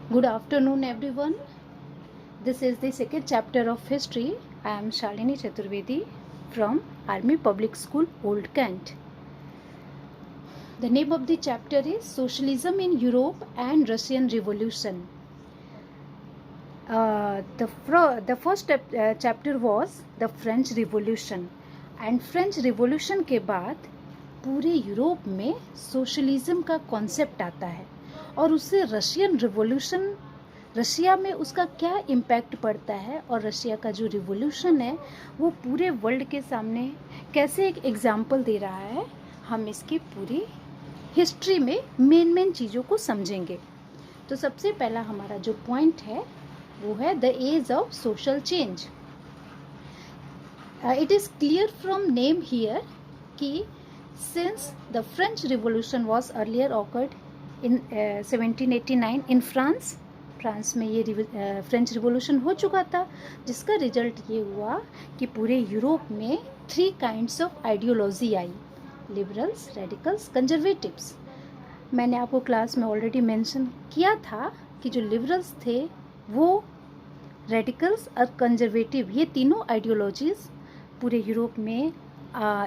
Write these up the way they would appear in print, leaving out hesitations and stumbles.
Good afternoon, everyone. This is the second chapter of history. I am Shalini Chaturvedi from Army Public School, Old Kent. The name of the chapter is Socialism in Europe and Russian Revolution. The first chapter was the French Revolution, and French Revolution के बाद पूरे Europe में socialism का concept आता है और उससे Russian revolution, Russia में उसका क्या इम्पैक्ट पड़ता है और रशिया का जो रिवॉल्यूशन है वो पूरे वर्ल्ड के सामने कैसे एक एग्जाम्पल दे रहा है, हम इसकी पूरी हिस्ट्री में मेन चीज़ों को समझेंगे। तो सबसे पहला हमारा जो पॉइंट है वो है the age of social change. It is clear from name here कि since the French revolution was earlier occurred in 1789 in France में ये फ्रेंच रिवॉल्यूशन हो चुका था, जिसका रिजल्ट ये हुआ कि पूरे यूरोप में 3 kinds of ideology I, liberals, radicals, conservatives. मैंने आपको क्लास में ऑलरेडी मेंशन किया था कि जो लिबरल्स थे वो रेडिकल्स और कंजर्वेटिव, ये तीनों आइडियोलॉजीज़ पूरे यूरोप में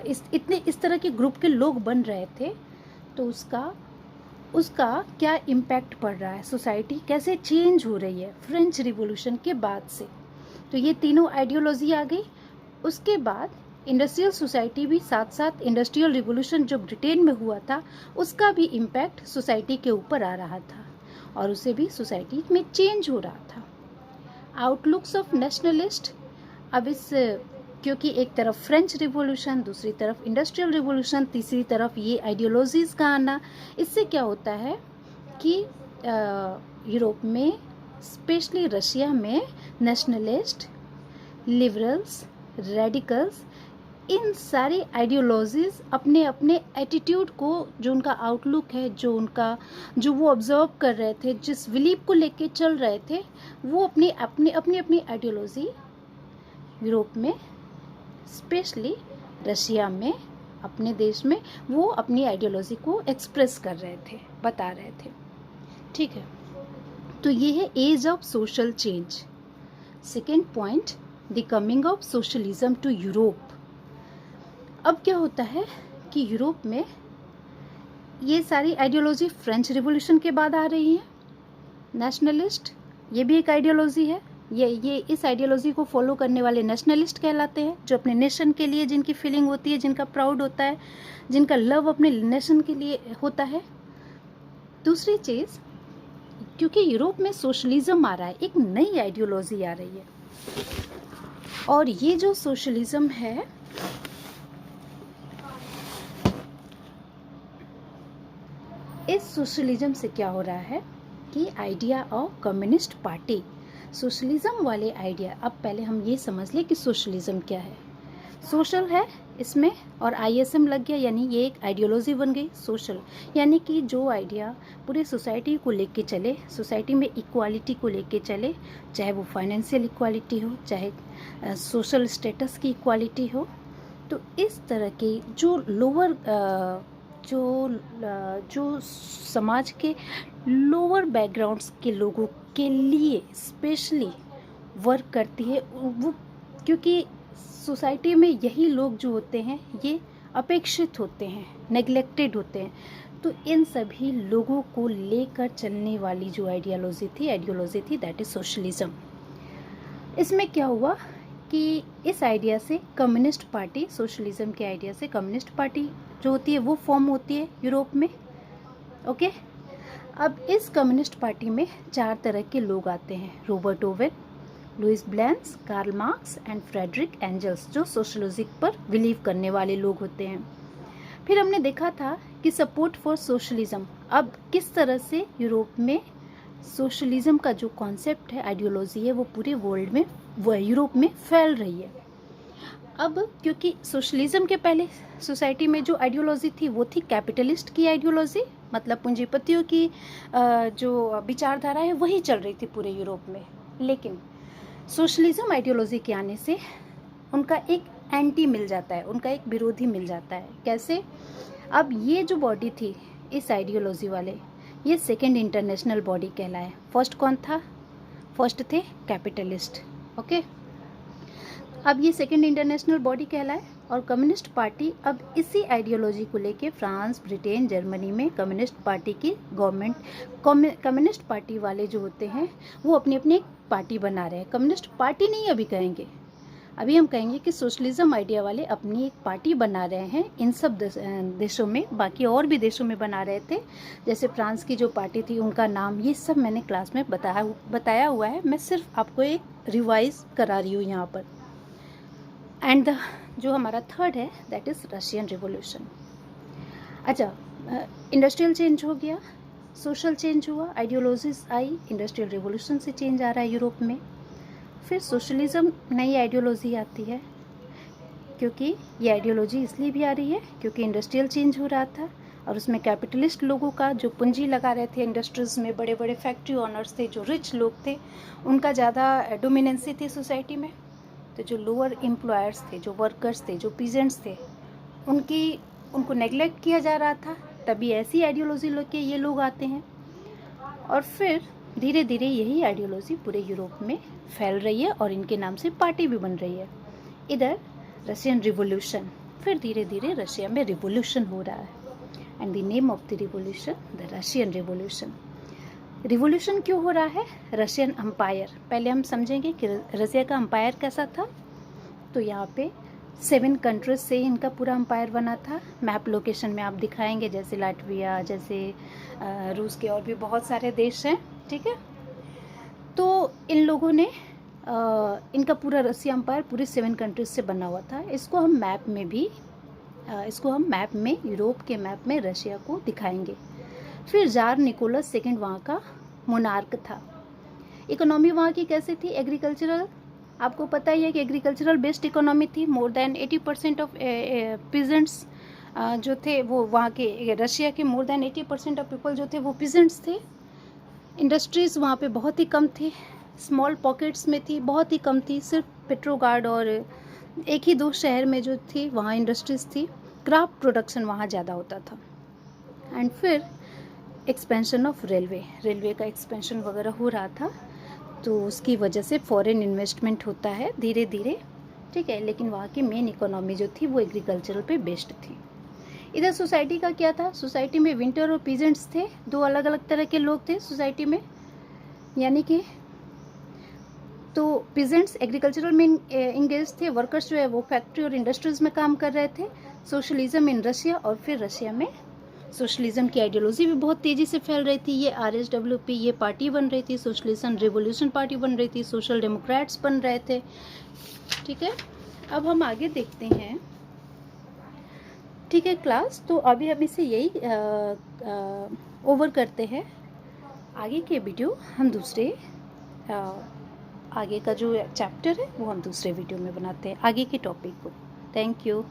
इस तरह के ग्रुप के लोग बन रहे थे, तो उसका क्या इम्पैक्ट पड़ रहा है, सोसाइटी कैसे चेंज हो रही है फ्रेंच रिवॉल्यूशन के बाद से। तो ये तीनों आइडियोलॉजी आ गई। उसके बाद इंडस्ट्रियल सोसाइटी भी साथ साथ, इंडस्ट्रियल रिवॉल्यूशन जो ब्रिटेन में हुआ था उसका भी इम्पैक्ट सोसाइटी के ऊपर आ रहा था और उसे भी सोसाइटी में चेंज हो रहा था। आउटलुक्स ऑफ नेशनलिस्ट, अब इस क्योंकि एक तरफ फ्रेंच रिवॉल्यूशन, दूसरी तरफ इंडस्ट्रियल रिवॉल्यूशन, तीसरी तरफ ये आइडियोलॉजीज़ का आना, इससे क्या होता है कि यूरोप में, स्पेशली रशिया में, नेशनलिस्ट, लिबरल्स, रेडिकल्स, इन सारी आइडियोलॉजीज़ अपने अपने एटीट्यूड को, जो उनका आउटलुक है, जो वो ऑब्जर्व कर रहे थे, जिस बिलीफ को लेके चल रहे थे, वो अपनी आइडियोलॉजी यूरोप में, स्पेशली रशिया में, अपने देश में, वो अपनी आइडियोलॉजी को एक्सप्रेस कर रहे थे, बता रहे थे। ठीक है, तो ये है age of social change. Second point, the coming of socialism to Europe. अब क्या होता है कि यूरोप में ये सारी आइडियोलॉजी फ्रेंच रिवॉल्यूशन के बाद आ रही है। नेशनलिस्ट, ये भी एक आइडियोलॉजी है, ये इस आइडियोलॉजी को फॉलो करने वाले नेशनलिस्ट कहलाते हैं, जो अपने नेशन के लिए जिनकी फीलिंग होती है, जिनका प्राउड होता है, जिनका लव अपने नेशन के लिए होता है। दूसरी चीज़, क्योंकि यूरोप में सोशलिज्म आ रहा है, एक नई आइडियोलॉजी आ रही है, और ये जो सोशलिज्म है इस सोशलिज्म से क्या हो रहा है कि idea of communist party, socialism वाले आइडिया। अब पहले हम ये समझ लें कि सोशलिज्म क्या है। सोशल है इसमें और आईएसएम लग गया, यानी ये एक आइडियोलॉजी बन गई सोशल, यानी कि जो आइडिया पूरे सोसाइटी को लेके चले, सोसाइटी में इक्वालिटी को लेके चले, चाहे वो फाइनेंशियल इक्वालिटी हो, चाहे सोशल स्टेटस की इक्वालिटी हो। तो इस तरह के जो लोअर जो समाज के लोअर बैकग्राउंड्स के लोगों के लिए स्पेशली वर्क करती है वो, क्योंकि सोसाइटी में यही लोग जो होते हैं ये अपेक्षित होते हैं, नेग्लेक्टेड होते हैं। तो इन सभी लोगों को लेकर चलने वाली जो आइडियोलॉजी थी दैट इज़ सोशलिज्म। इसमें क्या हुआ कि इस आइडिया से कम्युनिस्ट पार्टी, सोशलिज्म के आइडिया से कम्युनिस्ट पार्टी जो होती है वो फॉर्म होती है यूरोप में। ओके, अब इस कम्युनिस्ट पार्टी में 4 तरह के लोग आते हैं, Robert Owen, Louis Blanc, Karl Marx and Frederick Engels, जो सोशलिज्म पर बिलीव करने वाले लोग होते हैं। फिर हमने देखा था कि सपोर्ट फॉर सोशलिज्म, अब किस तरह से यूरोप में सोशलिज्म का जो कॉन्सेप्ट है, आइडियोलॉजी है, वो पूरे वर्ल्ड में, वो यूरोप में फैल रही है। अब क्योंकि सोशलिज्म के पहले सोसाइटी में जो आइडियोलॉजी थी वो थी कैपिटलिस्ट की आइडियोलॉजी, मतलब पूंजीपतियों की जो विचारधारा है वही चल रही थी पूरे यूरोप में। लेकिन सोशलिज्म आइडियोलॉजी के आने से उनका एक एंटी मिल जाता है, उनका एक विरोधी मिल जाता है। कैसे? अब ये जो बॉडी थी इस आइडियोलॉजी वाले, ये सेकेंड इंटरनेशनल बॉडी कहलाए। फर्स्ट कौन था? फर्स्ट थे कैपिटलिस्ट। ओके, अब ये सेकेंड इंटरनेशनल बॉडी कहलाए और कम्युनिस्ट पार्टी अब इसी आइडियोलॉजी को लेके फ्रांस, ब्रिटेन, जर्मनी में कम्युनिस्ट पार्टी की गवर्नमेंट, कम्युनिस्ट पार्टी वाले जो होते हैं वो अपनी अपनी एक पार्टी बना रहे हैं। कम्युनिस्ट पार्टी नहीं अभी कहेंगे, अभी हम कहेंगे कि सोशलिज्म आइडिया वाले अपनी एक पार्टी बना रहे हैं इन सब देशों में। बाकी और भी देशों में बना रहे थे, जैसे फ्रांस की जो पार्टी थी उनका नाम, ये सब मैंने क्लास में बताया हुआ है, मैं सिर्फ आपको एक रिवाइज करा रही हूँ यहाँ पर। एंड जो हमारा थर्ड है दैट इज़ रशियन रिवॉल्यूशन। अच्छा, इंडस्ट्रियल चेंज हो गया, सोशल चेंज हुआ, आइडियोलॉजीज आई, इंडस्ट्रियल रिवॉल्यूशन से चेंज आ रहा है यूरोप में। फिर सोशलिज्म नई आइडियोलॉजी आती है, क्योंकि ये आइडियोलॉजी इसलिए भी आ रही है क्योंकि इंडस्ट्रियल चेंज हो रहा था और उसमें कैपिटलिस्ट लोगों का जो पूंजी लगा रहे थे इंडस्ट्रीज़ में, बड़े बड़े फैक्ट्री ओनर्स थे, जो रिच लोग थे, उनका ज़्यादा डोमिनेंसी थी सोसाइटी में। तो जो लोअर एम्प्लॉयर्स थे, जो वर्कर्स थे, जो पीजेंट्स थे, उनको नेग्लेक्ट किया जा रहा था। तभी ऐसी आइडियोलॉजी लेके ये लोग आते हैं और फिर धीरे धीरे यही आइडियोलॉजी पूरे यूरोप में फैल रही है और इनके नाम से पार्टी भी बन रही है। इधर रशियन रिवॉल्यूशन, फिर धीरे धीरे रशिया में रिवॉल्यूशन हो रहा है and the name of the revolution the Russian revolution. Revolution क्यों हो रहा है? रशियन अम्पायर, पहले हम समझेंगे कि रशिया का अम्पायर कैसा था। तो यहाँ पे 7 कंट्रीज से इनका पूरा अम्पायर बना था। मैप लोकेशन में आप दिखाएंगे, जैसे लाटविया, जैसे रूस के और भी बहुत सारे देश हैं, ठीक है। तो इन लोगों ने इनका पूरा रशिया अम्पायर पूरे 7 कंट्रीज से बना हुआ था। इसको हम मैप में यूरोप के मैप में रशिया को दिखाएंगे। फिर जार निकोलस सेकंड वहाँ का मोनार्क था। इकोनॉमी वहाँ की कैसी थी? एग्रीकल्चरल, आपको पता ही है कि एग्रीकल्चरल बेस्ड इकोनॉमी थी। मोर देन 80% ऑफ पीजेंट्स जो थे वो वहाँ के, रशिया के मोर देन 80% ऑफ पीपल जो थे वो पीजेंट्स थे। इंडस्ट्रीज़ वहाँ पे बहुत ही कम थी, स्मॉल पॉकेट्स में थी, बहुत ही कम थी। सिर्फ पेट्रोगार्ड और एक ही 2 शहर में जो थी वहाँ इंडस्ट्रीज़ थी। क्राफ्ट प्रोडक्शन वहाँ ज़्यादा होता था। एंड फिर एक्सपेंशन ऑफ रेलवे का एक्सपेंशन वगैरह हो रहा था, तो उसकी वजह से फॉरेन इन्वेस्टमेंट होता है धीरे धीरे, ठीक है। लेकिन वहाँ की मेन इकोनॉमी जो थी वो एग्रीकल्चरल पे बेस्ड थी। इधर सोसाइटी का क्या था? सोसाइटी में विंटर और पीजेंट्स थे, 2 अलग अलग तरह के लोग थे सोसाइटी में। यानी कि तो पीजेंट्स एग्रीकल्चरल में इंगेज थे, वर्कर्स जो है वो फैक्ट्री और इंडस्ट्रीज़ में काम कर रहे थे। सोशलिज्म इन रशिया, और फिर रशिया में सोशलिज्म की आइडियोलॉजी भी बहुत तेज़ी से फैल रही थी। ये RSWP ये पार्टी बन रही थी, सोशलिज्म रिवॉल्यूशन पार्टी बन रही थी, सोशल डेमोक्रेट्स बन रहे थे, ठीक है। अब हम आगे देखते हैं, ठीक है क्लास। तो अभी हम इसे यही ओवर करते हैं। आगे के वीडियो हम दूसरे आगे का जो चैप्टर है वो हम दूसरे वीडियो में बनाते हैं, आगे के टॉपिक को। Thank you.